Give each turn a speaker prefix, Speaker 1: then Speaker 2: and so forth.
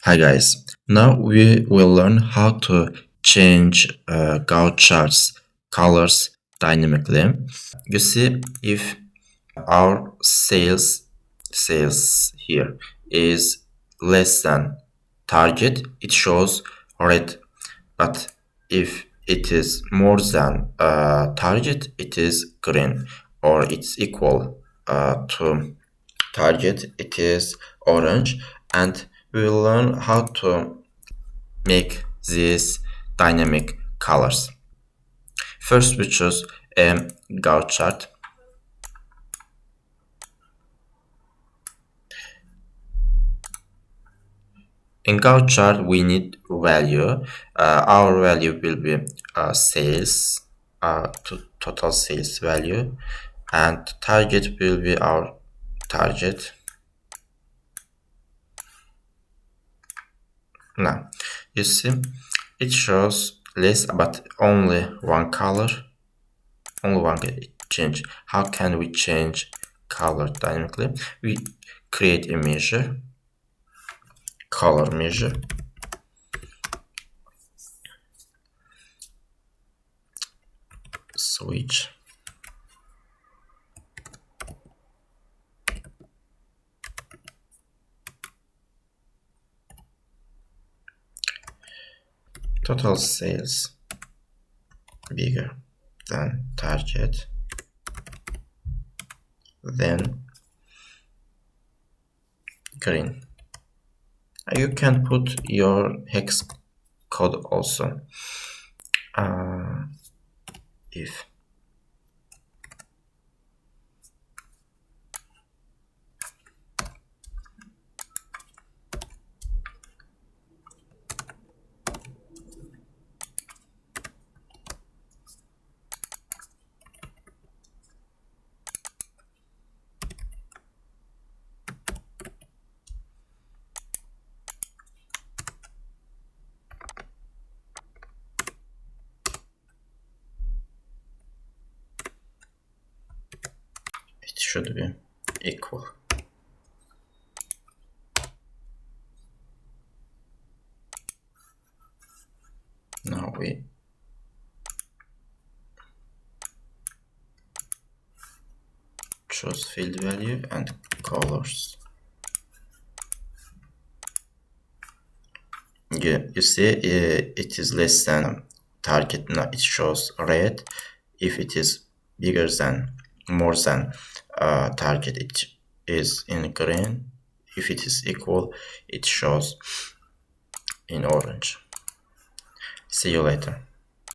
Speaker 1: Hi guys, now we will learn how to change Gantt charts colors dynamically. You see, if our sales here is less than target, it shows red. But if it is more than target, it is green, or it's equal to target, it is orange. And we will learn how to make these dynamic colors. First, we choose a Gantt chart. In Gantt chart, we need value. Our value will be sales, total sales value, and target will be our target. Now, you see, it shows less, but only one color, only one change. How can we change color dynamically? We create a measure, color measure. Switch. Total sales bigger than target. Then green. You can put your hex code also. If it should be equal. Now we choose field value and colors. You see, it is less than target. Now it shows red. If it is bigger than, more than target, it is in green. If it is equal, it shows in orange. See you later.